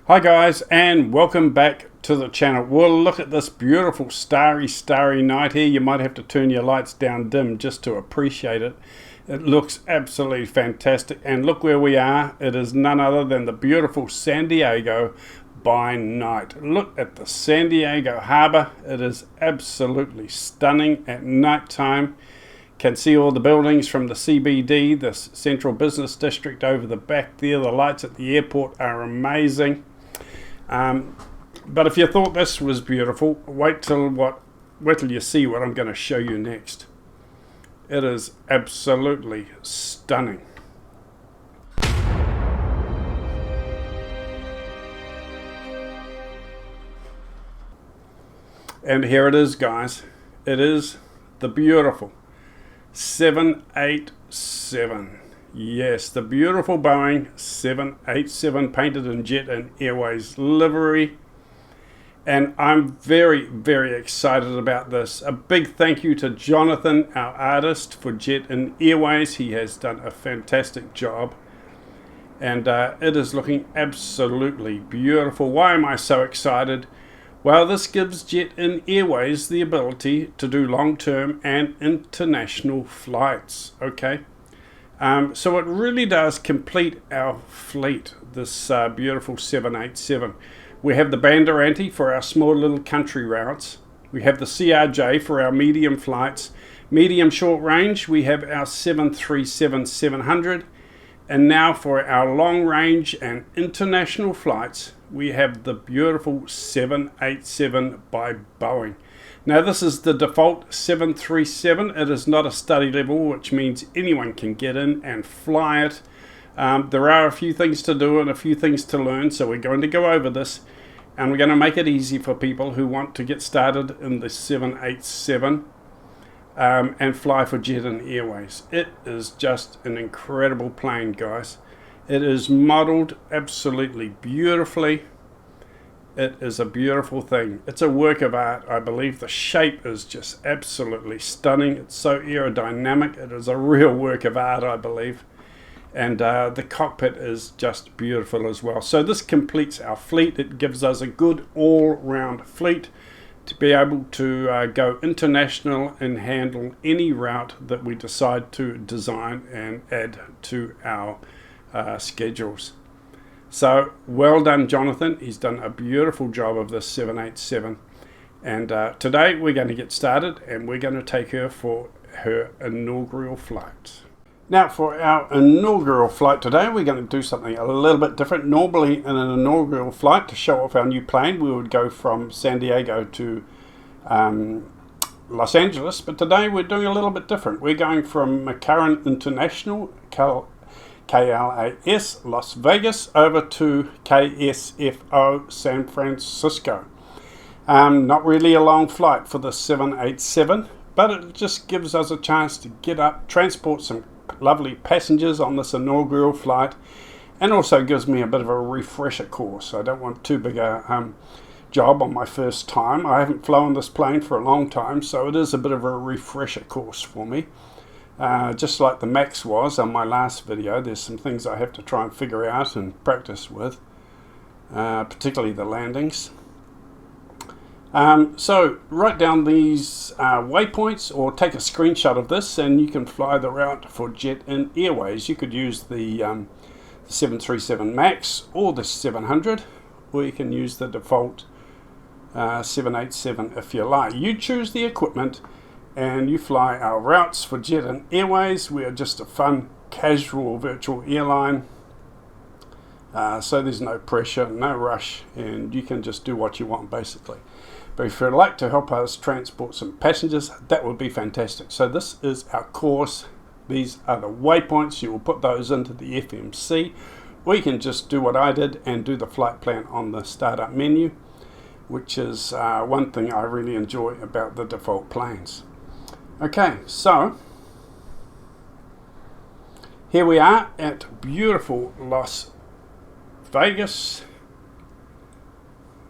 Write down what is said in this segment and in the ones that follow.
Hi guys, and welcome back to the channel. We'll look at this beautiful starry night here. You might have to turn your lights down dim just to appreciate it. It looks absolutely fantastic, and look where we are. It is none other than the beautiful San Diego by night. Look at the San Diego harbor. It is absolutely stunning at night time. Can see all the buildings from the CBD, the Central Business District over the back there. The lights at the airport are amazing. But if you thought this was beautiful, wait till you see what I'm going to show you next. It is absolutely stunning. And here it is, guys. It is the beautiful 787. Yes, the beautiful Boeing 787 painted in Jet-in Airways livery. And I'm very, very excited about this. A big thank you to Jonathan, our artist, for Jet-in Airways. He has done a fantastic job. And it is looking absolutely beautiful. Why am I so excited? Well, this gives Jet-in Airways the ability to do long-term and international flights, okay? So it really does complete our fleet, this beautiful 787. We have the Banderanti for our small little country routes. We have the CRJ for our medium flights. Medium short range, we have our 737-700. And now for our long range and international flights, we have the beautiful 787 by Boeing. Now this is the default 737. It is not a study level, which means anyone can get in and fly it. There are a few things to do and a few things to learn, so we're going to go over this, and we're going to make it easy for people who want to get started in the 787 and fly for Jet-in Airways. It is just an incredible plane, guys. It is modeled absolutely beautifully. It is a beautiful thing. It's a work of art, I believe. The shape is just absolutely stunning. It's so aerodynamic. It is a real work of art, I believe. And the cockpit is just beautiful as well. So this completes our fleet. It gives us a good all-round fleet to be able to go international and handle any route that we decide to design and add to our schedules. So well done, Jonathan. He's done a beautiful job of this 787. And today we're going to get started, and we're going to take her for her inaugural flight. Now for our inaugural flight today, we're going to do something a little bit different. Normally in an inaugural flight, to show off our new plane, we would go from San Diego to Los Angeles. But today we're doing a little bit different. We're going from McCarran International, KLAS, Las Vegas, over to KSFO, San Francisco. Not really a long flight for the 787, but it just gives us a chance to get up, transport some lovely passengers on this inaugural flight, and also gives me a bit of a refresher course. I don't want too big a job on my first time. I haven't flown this plane for a long time, so it is a bit of a refresher course for me. Just like the Max was on my last video, there's some things I have to try and figure out and practice with, particularly the landings. So write down these waypoints, or take a screenshot of this, and you can fly the route for Jet-in Airways. You could use the 737 MAX or the 700, or you can use the default 787 if you like. You choose the equipment and you fly our routes for Jet-in Airways. We are just a fun, casual virtual airline. So there's no pressure, no rush, and you can just do what you want basically. But if you'd like to help us transport some passengers, that would be fantastic. So this is our course. These are the waypoints. You will put those into the FMC, or you can just do what I did and do the flight plan on the startup menu, which is one thing I really enjoy about the default planes. Okay, so here we are at beautiful Las Vegas.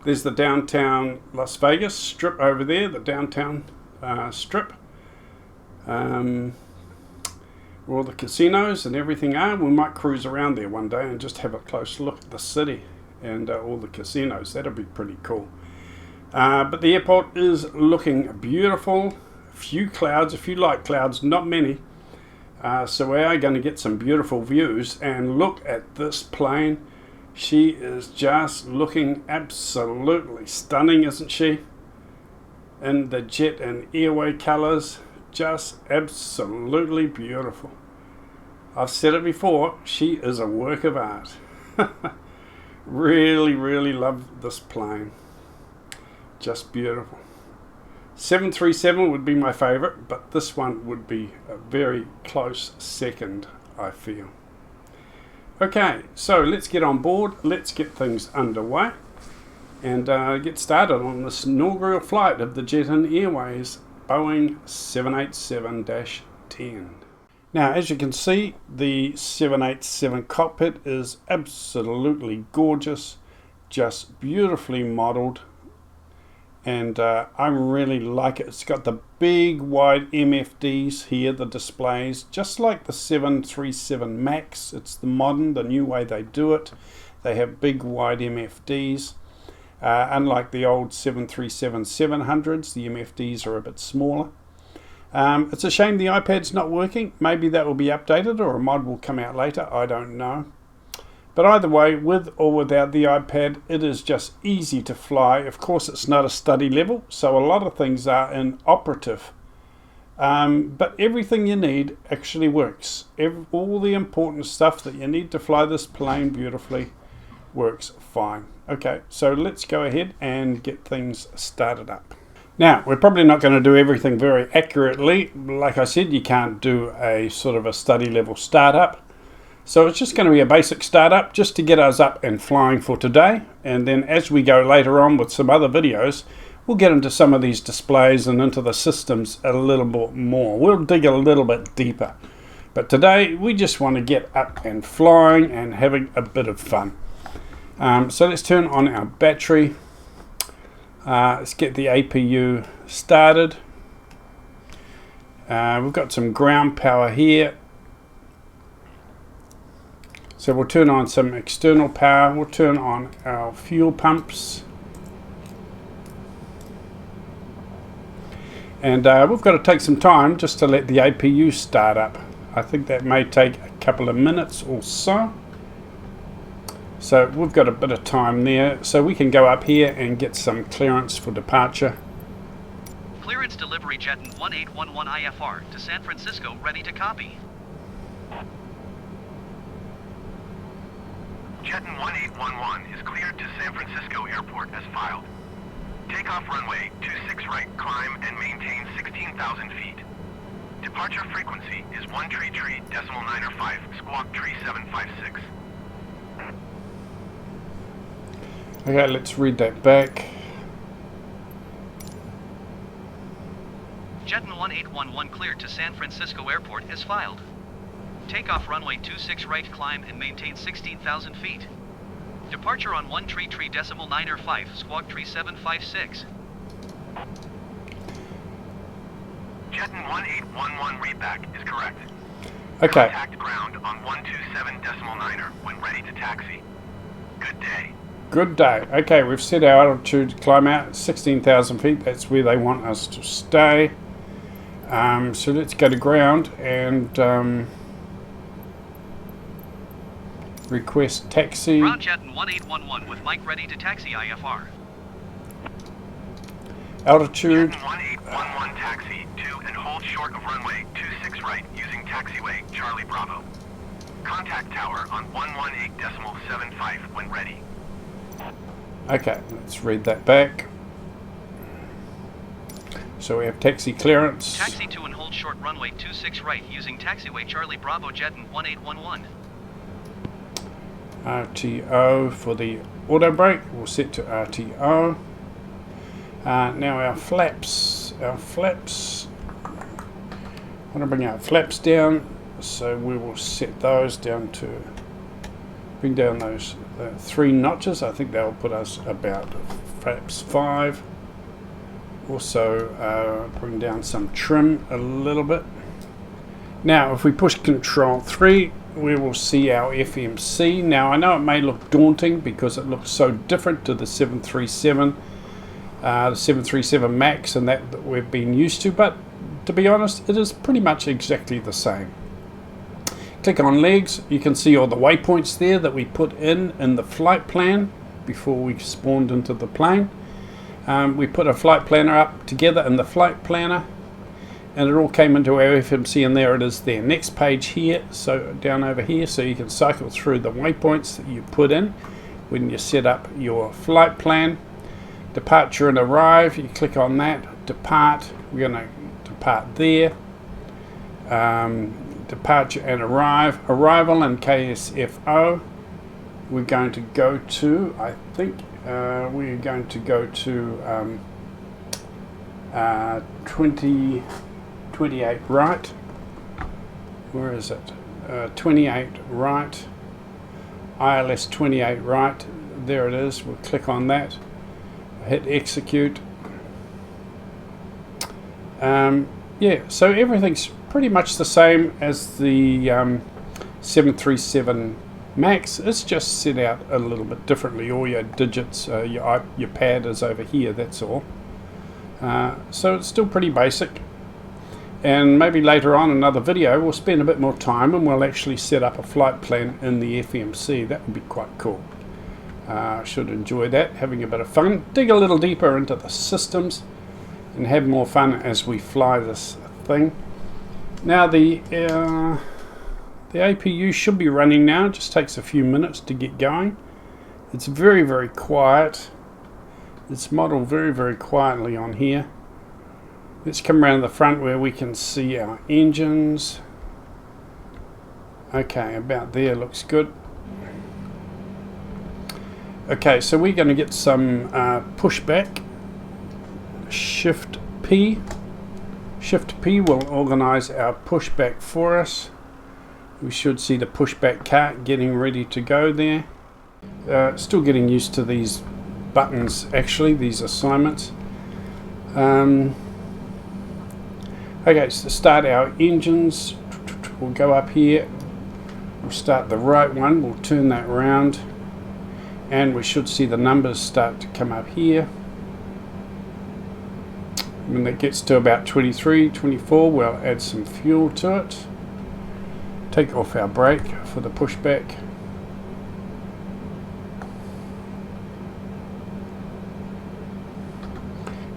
There's the downtown Las Vegas strip over there, the downtown strip. Where all the casinos and everything are. We might cruise around there one day and just have a close look at the city and all the casinos. That'll be pretty cool. But the airport is looking beautiful. A few clouds, a few light clouds, not many. So we are going to get some beautiful views. And look at this plane. She is just looking absolutely stunning, isn't she? In the Jet-in Airways colors, just absolutely beautiful. I've said it before, she is a work of art. Really love this plane. Just beautiful. 737 would be my favorite, but this one would be a very close second, I feel. Okay, so let's get on board, let's get things underway, and get started on this inaugural flight of the Jet-in Airways Boeing 787-10. Now, as you can see, the 787 cockpit is absolutely gorgeous, just beautifully modeled, and I really like it. It's got the big wide MFDs here, the displays, just like the 737 MAX. It's the new way they do it. They have big wide MFDs. Unlike the old 737-700s, the MFDs are a bit smaller. It's a shame the iPad's not working. Maybe that will be updated or a mod will come out later. I don't know. But either way, with or without the iPad, it is just easy to fly. Of course, it's not a study level, so a lot of things are inoperative. But everything you need actually works. All the important stuff that you need to fly this plane beautifully works fine. Okay, so let's go ahead and get things started up. Now, we're probably not going to do everything very accurately. Like I said, you can't do a sort of a study level startup. So it's just going to be a basic startup just to get us up and flying for today. And then as we go later on with some other videos, we'll get into some of these displays and into the systems a little bit more. We'll dig a little bit deeper. But today we just want to get up and flying and having a bit of fun. So let's turn on our battery. Let's get the APU started. We've got some ground power here. So we'll turn on some external power. We'll turn on our fuel pumps. And we've got to take some time just to let the APU start up. I think that may take a couple of minutes or so. So we've got a bit of time there. So we can go up here and get some clearance for departure. Clearance delivery Jet-in 1811 IFR to San Francisco, ready to copy. Jet-in 1811 is cleared to San Francisco Airport as filed. Takeoff runway 26 right, climb and maintain 16,000 feet. Departure frequency is 133.95, squawk 3756. Okay, let's read that back. Jet-in 1811 cleared to San Francisco Airport as filed. Takeoff runway 26 right, climb and maintain 16,000 feet. Departure on 133.95, squawk 3756. Jet-in 1811 readback is correct. Okay. Contact ground on 127.9 when ready to taxi. Good day. Good day. Okay, we've set our altitude to climb out 16,000 feet. That's where they want us to stay. So let's go to ground and request taxi. Ground Jet-in 1811 with mic ready to taxi IFR. Altitude. Jet-in 1811 taxi to and hold short of runway 26 right using taxiway Charlie Bravo. Contact tower on 118.75 when ready. Okay, let's read that back. So we have taxi clearance. Taxi to and hold short runway 26 right using taxiway Charlie Bravo Jet-in 1811. RTO for the auto brake. We'll set to RTO. Now our flaps. I want to bring our flaps down, so we will set those down to, bring down those 3 notches. I think that will put us about flaps 5. Also bring down some trim a little bit. Now if we push Control 3, we will see our FMC. Now I know it may look daunting because it looks so different to the 737 MAX and that we've been used to, but to be honest, it is pretty much exactly the same. Click on legs, you can see all the waypoints there that we put in the flight plan before we spawned into the plane. We put a flight planner up together in the flight planner, and it all came into our FMC, and there it is there. Next page here, so down over here, so you can cycle through the waypoints that you put in when you set up your flight plan. Departure and arrive, you click on that. Depart, we're going to depart there. Departure and arrive. Arrival and KSFO, we're going to go to, I think, we're going to go to 28 right. Where is it? 28 right. ILS 28 right. There it is. We'll click on that. Hit execute. Yeah, so everything's pretty much the same as the 737 MAX. It's just set out a little bit differently. All your digits, your pad is over here, that's all. So it's still pretty basic. And maybe later on in another video we'll spend a bit more time and we'll actually set up a flight plan in the FMC. That would be quite cool. Should enjoy that, having a bit of fun, dig a little deeper into the systems and have more fun as we fly this thing. Now the APU should be running now. It just takes a few minutes to get going. It's very, very quiet. It's modeled very, very quietly on here. Let's come around the front where we can see our engines. Okay, about there looks good. Okay, so we're going to get some pushback. Shift P. Shift P will organize our pushback for us. We should see the pushback cart getting ready to go there. Still getting used to these buttons, actually, these assignments. Okay, so to start our engines, we'll go up here. We'll start the right one. We'll turn that round. And we should see the numbers start to come up here. When that gets to about 23, 24, we'll add some fuel to it. Take off our brake for the pushback.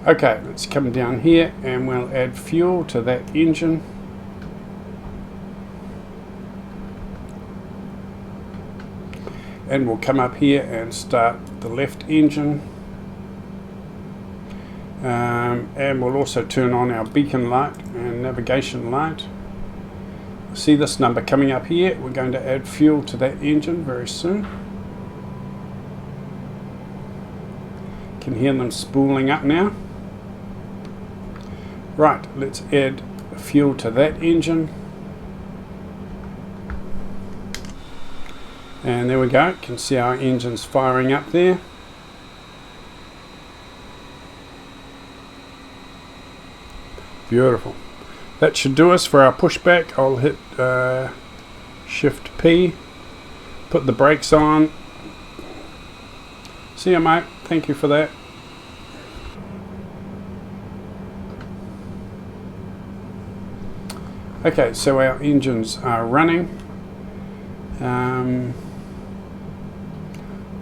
Okay, let's come down here and we'll add fuel to that engine. And we'll come up here and start the left engine. And we'll also turn on our beacon light and navigation light. See this number coming up here. We're going to add fuel to that engine very soon. Can hear them spooling up now. Right, let's add fuel to that engine. And there we go. You can see our engines firing up there. Beautiful. That should do us for our pushback. I'll hit Shift P, put the brakes on. See you, mate. Thank you for that. Okay, so our engines are running.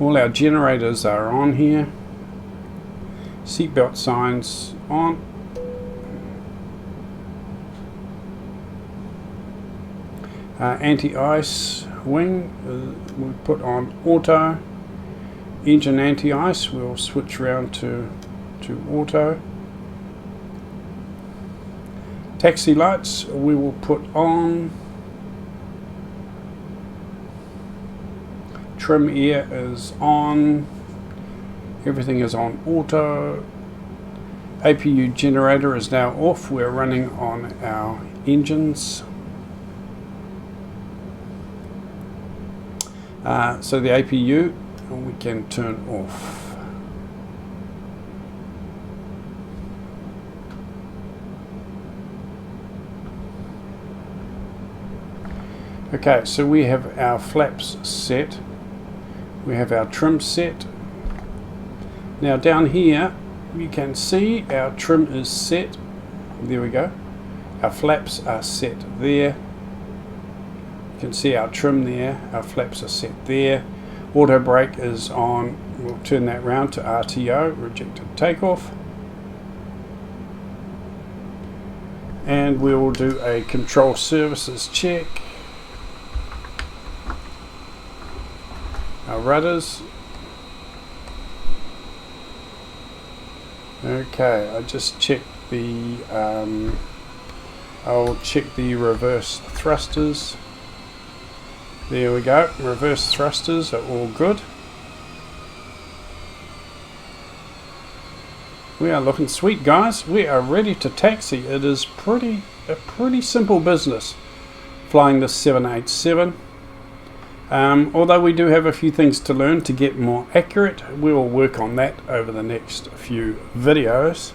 All our generators are on here. Seatbelt signs on. Anti-ice wing we'll put on auto. Engine anti-ice we'll switch around to auto. Taxi lights we will put on. Trim air is on. Everything is on auto. APU generator is now off. We're running on our engines. So the APU we can turn off. Okay, so we have our flaps set. We have our trim set. Now down here you can see our trim is set. There we go. Our flaps are set there. You can see our trim there. Our flaps are set there. Auto brake is on. We'll turn that round to RTO, rejected takeoff. And we will do a control services check. Our rudders. Okay, I just checked the I'll check the reverse thrusters. There we go, reverse thrusters are all good. We are looking sweet, guys. We are ready to taxi. It is a pretty simple business flying this 787. Although we do have a few things to learn to get more accurate, we will work on that over the next few videos.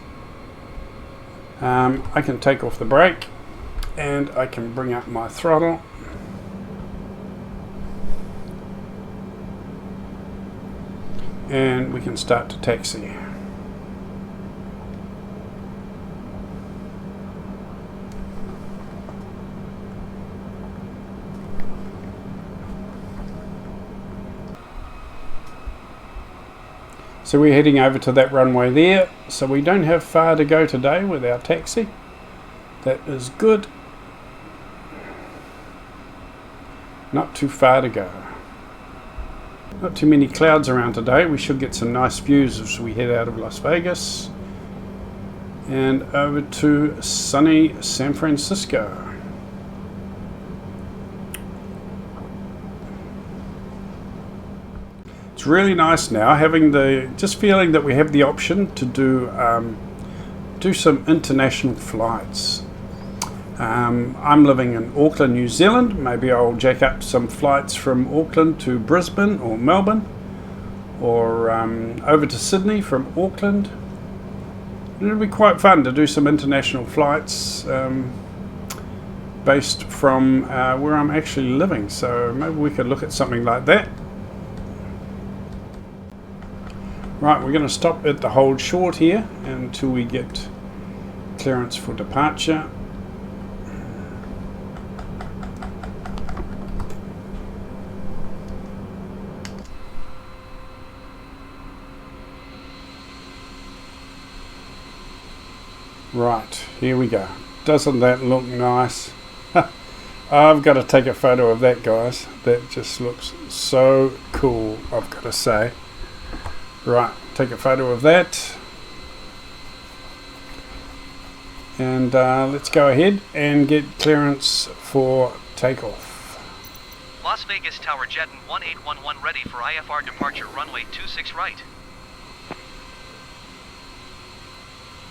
I can take off the brake and I can bring up my throttle. And we can start to taxi. So we're heading over to that runway there, so we don't have far to go today with our taxi. That is good. Not too far to go. Not too many clouds around today. We should get some nice views as we head out of Las Vegas and over to sunny San Francisco. It's really nice now having just feeling that we have the option to do some international flights. I'm living in Auckland, New Zealand. Maybe I'll jack up some flights from Auckland to Brisbane or Melbourne, or over to Sydney from Auckland. It'll be quite fun to do some international flights based from where I'm actually living. So maybe we could look at something like that. Right, we're going to stop at the hold short here until we get clearance for departure. Right, here we go. Doesn't that look nice? I've got to take a photo of that, guys. That just looks so cool, I've got to say. Right, take a photo of that. And let's go ahead and get clearance for takeoff. Las Vegas Tower Jet-in 1811 ready for IFR departure runway 26 right.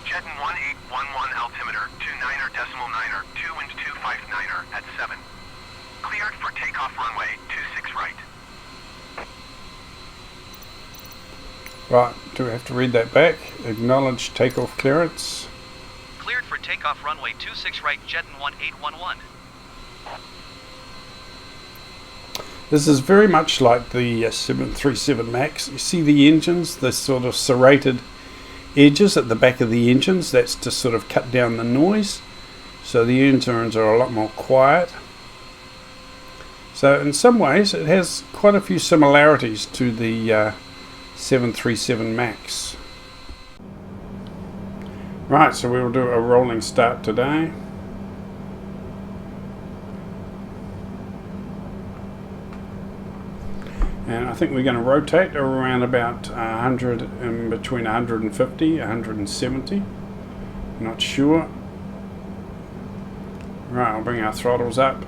Jet-in 1811 altimeter 29.9er 2 wind 259er at 7. Cleared for takeoff runway 26 right. Right, do we have to read that back? Acknowledge takeoff clearance. Cleared for takeoff runway 26 right, Jet-in 1811. This is very much like the 737 MAX. You see the engines, the sort of serrated edges at the back of the engines. That's to sort of cut down the noise. So the engines are a lot more quiet. So in some ways it has quite a few similarities to the 737 MAX. Right, so we will do a rolling start today. And I think we're going to rotate around about 100, in between 150, 170. Not sure. Right, I'll bring our throttles up.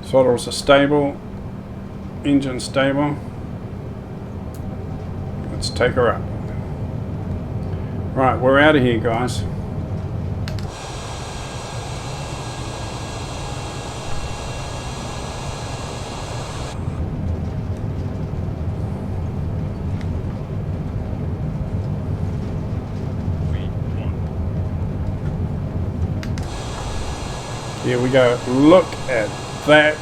Throttles are stable. Engine stable. Let's take her up. Right, we're out of here, guys. Here we go. Look at that.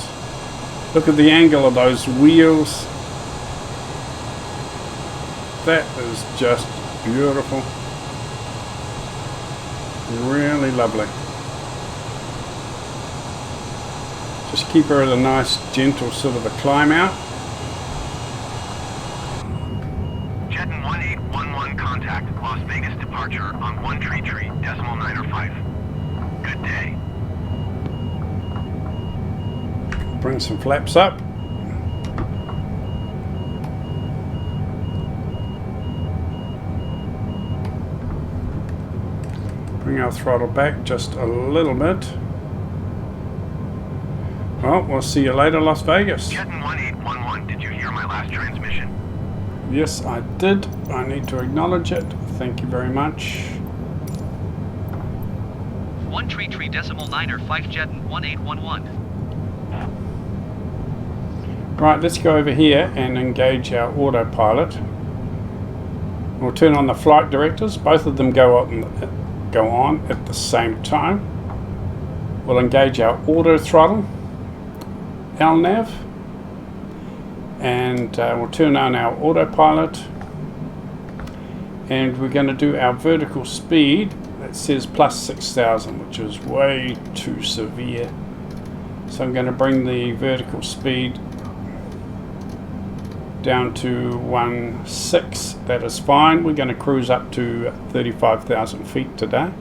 Look at the angle of those wheels. That is just beautiful. Really lovely. Just keep her at a nice gentle sort of a climb out. Jet-in 1811 contact Las Vegas departure on 133.905. Good day. Bring some flaps up. Bring our throttle back just a little bit. Well, we'll see you later, Las Vegas. Jet-in 1811, did you hear my last transmission? Yes, I did. I need to acknowledge it. Thank you very much. 133.905 Jet-in 1811. Right, let's go over here and engage our autopilot. We'll turn on the flight directors. Both of them go on at the same time. We'll engage our auto throttle, LNAV, and we'll turn on our autopilot. And we're going to do our vertical speed that says plus 6,000, which is way too severe. So I'm going to bring the vertical speed down to 1.6. That is fine. We're going to cruise up to 35,000 feet today.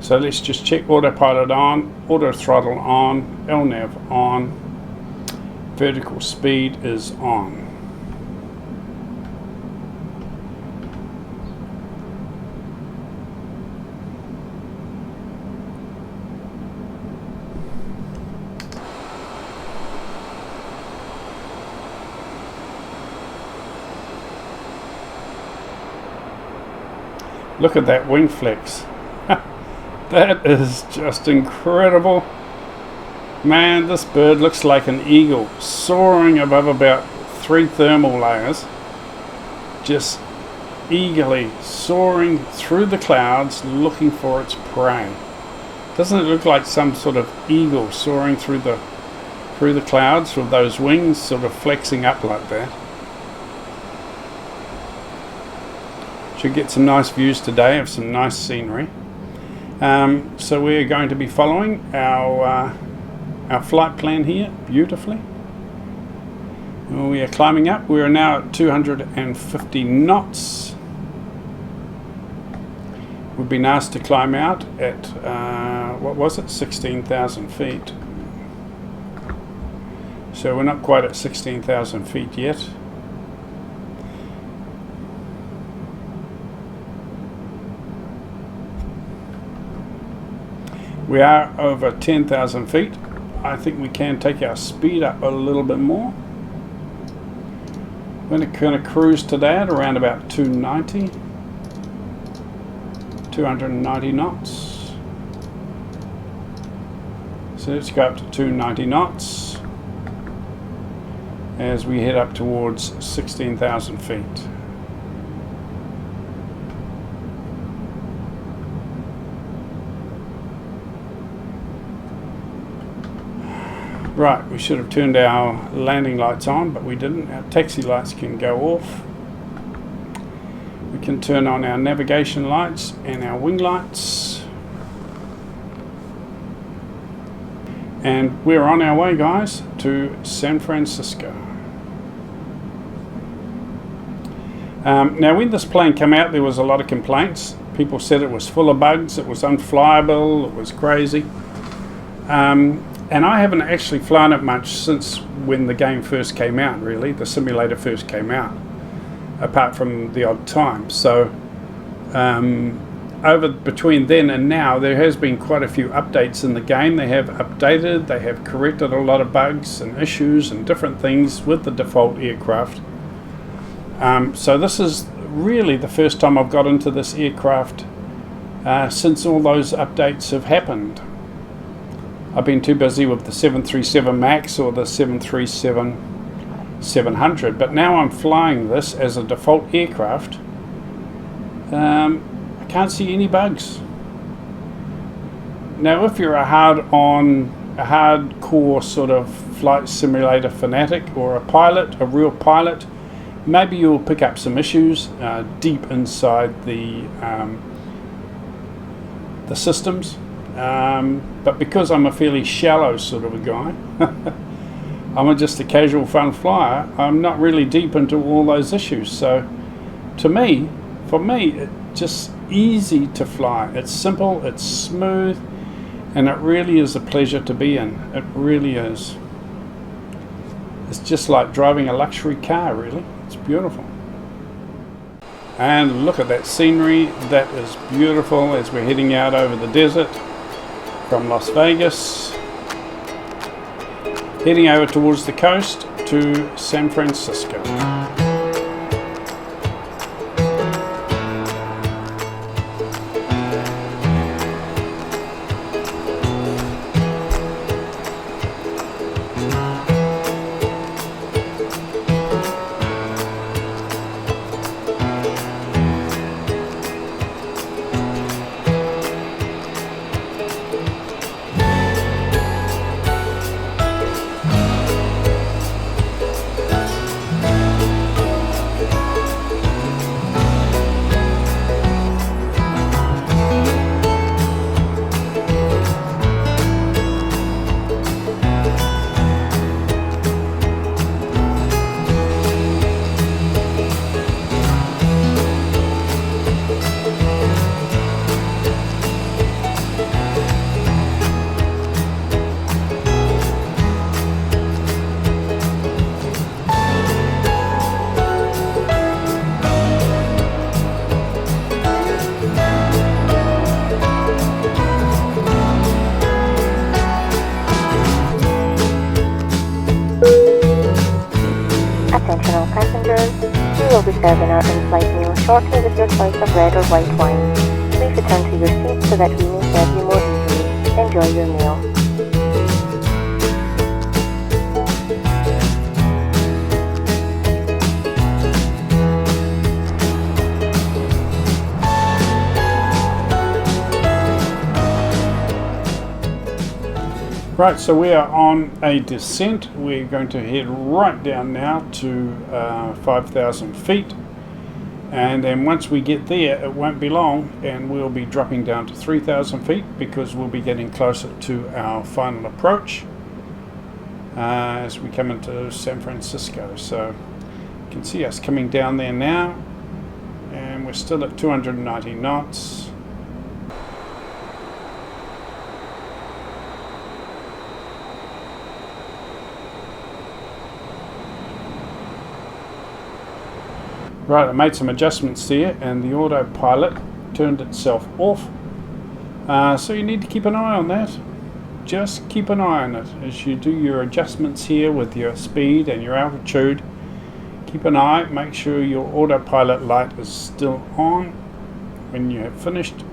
So let's just check autopilot on, auto throttle on, LNAV on, vertical speed is on. Look at that wing flex. That is just incredible. Man, this bird looks like an eagle soaring above about 3 thermal layers. Just eagerly soaring through the clouds looking for its prey. Doesn't it look like some sort of eagle soaring through the clouds with those wings sort of flexing up like that? Should get some nice views today of some nice scenery. So we're going to be following our flight plan here beautifully. We are climbing up. We are now at 250 knots. We've been asked to climb out at what was it, 16,000 feet. So we're not quite at 16,000 feet yet. We are over 10,000 feet. I think we can take our speed up a little bit more. We're going to kind of cruise today at around about 290 knots. So let's go up to 290 knots as we head up towards 16,000 feet. Right, we should have turned our landing lights on, but we didn't. Our taxi lights can go off. We can turn on our navigation lights and our wing lights. And we're on our way, guys, to San Francisco. Now, when this plane came out, there was a lot of complaints. People said it was full of bugs, it was unflyable, it was crazy. And I haven't actually flown it much since when the game first came out, really. The simulator first came out, apart from the odd time. So between then and now, there has been quite a few updates in the game. They have updated, they have corrected a lot of bugs and issues and different things with the default aircraft. So this is really the first time I've got into this aircraft since all those updates have happened. I've been too busy with the 737 MAX or the 737-700, but now I'm flying this as a default aircraft. I can't see any bugs. Now, if you're a hardcore sort of flight simulator fanatic or a pilot, a real pilot, maybe you'll pick up some issues deep inside the systems. But because I'm a fairly shallow sort of a guy, I'm just a casual fun flyer, I'm not really deep into all those issues. So for me, it's just easy to fly. It's simple, it's smooth, and it really is a pleasure to be in. It really is. It's just like driving a luxury car, really. It's beautiful. And look at that scenery. That is beautiful as we're heading out over the desert from Las Vegas, heading over towards the coast to San Francisco. Attention all passengers, we will be serving our in-flight meal shortly with your choice of red or white wine. Please return to your seats so that we may serve you more easily. Enjoy your meal. Right, so we are on a descent. We're going to head right down now to 5,000 feet, and then once we get there, it won't be long and we'll be dropping down to 3,000 feet because we'll be getting closer to our final approach as we come into San Francisco. So you can see us coming down there now, and we're still at 290 knots. Right, I made some adjustments there and the autopilot turned itself off. So you need to keep an eye on that. Just keep an eye on it as you do your adjustments here with your speed and your altitude. Keep an eye, make sure your autopilot light is still on when you have finished.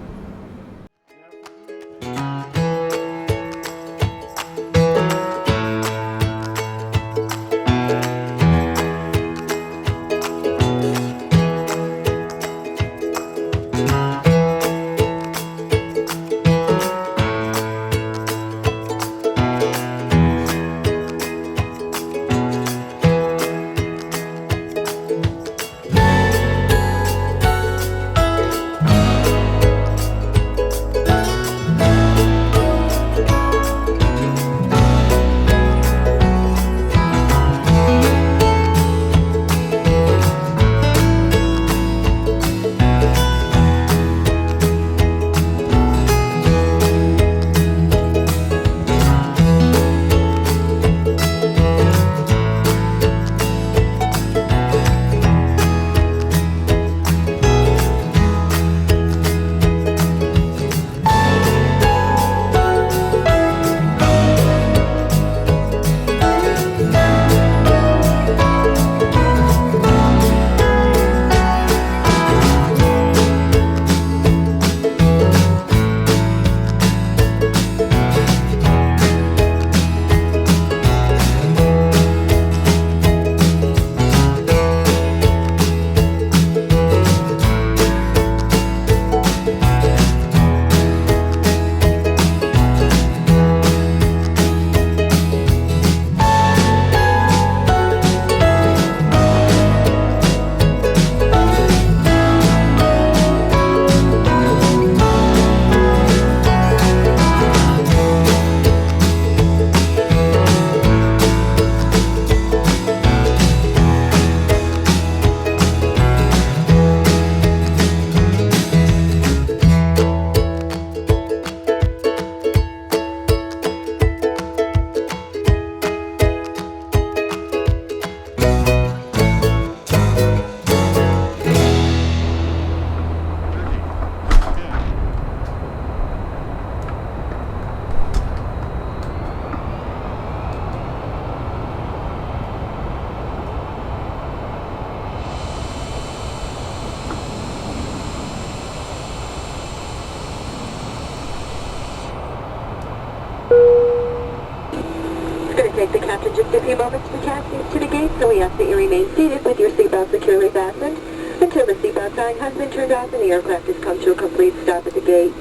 going to take the captain just a few moments to taxi to the gate, so we ask that you remain seated with your seatbelt securely fastened until the seatbelt sign has been turned off and the aircraft has come to a complete stop at the gate.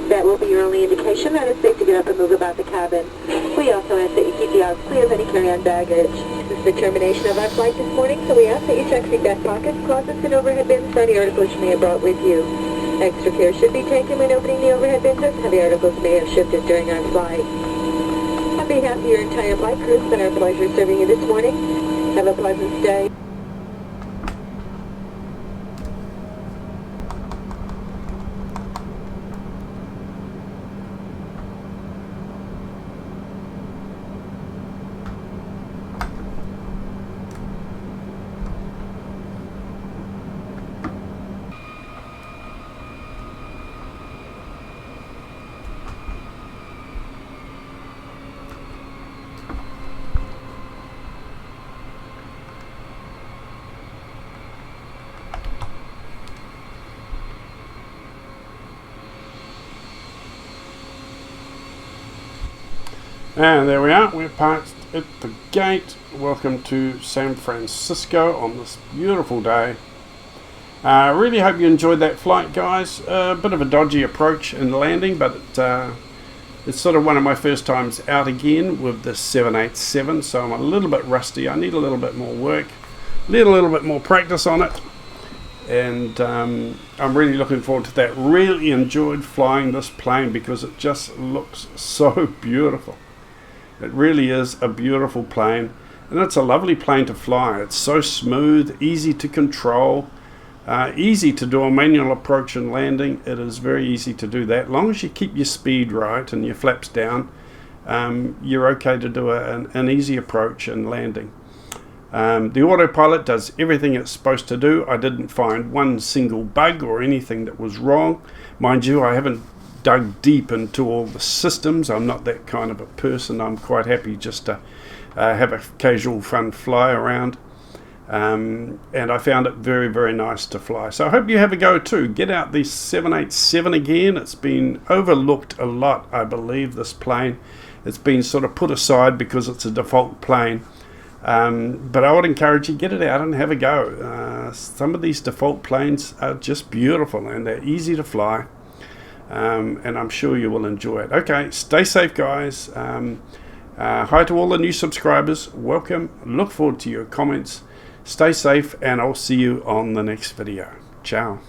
That will be your only indication that it's safe to get up and move about the cabin. We also ask that you keep the aisles clear of any carry-on baggage. This is the termination of our flight this morning, so we ask that you check seat back pockets, closets, and overhead bins for any articles you may have brought with you. Extra care should be taken when opening the overhead bins as heavy articles may have shifted during our flight. On behalf of your entire flight crew, it's been our pleasure serving you this morning. Have a pleasant stay. And there we are, we're parked at the gate. Welcome to San Francisco on this beautiful day. I really hope you enjoyed that flight, guys. A bit of a dodgy approach and landing, but it's sort of one of my first times out again with the 787, so I'm a little bit rusty. I need a little bit more work, need a little bit more practice on it, and I'm really looking forward to that. Really enjoyed flying this plane because it just looks so beautiful. It really is a beautiful plane, and it's a lovely plane to fly. It's so smooth, easy to control, easy to do a manual approach and landing. It is very easy to do that. As long as you keep your speed right and your flaps down, you're okay to do an easy approach and landing. The autopilot does everything it's supposed to do. I didn't find one single bug or anything that was wrong. Mind you, I haven't dug deep into all the systems. I'm not that kind of a person. I'm quite happy just to have a casual fun fly around, and I found it very, very nice to fly. So I hope you have a go too. Get out the 787 again. It's been overlooked a lot, I believe, this plane. It's been sort of put aside because it's a default plane, but I would encourage you, get it out and have a go. Some of these default planes are just beautiful and they're easy to fly. And I'm sure you will enjoy it. Okay, stay safe, guys. Hi to all the new subscribers. Welcome. Look forward to your comments. Stay safe, and I'll see you on the next video. Ciao.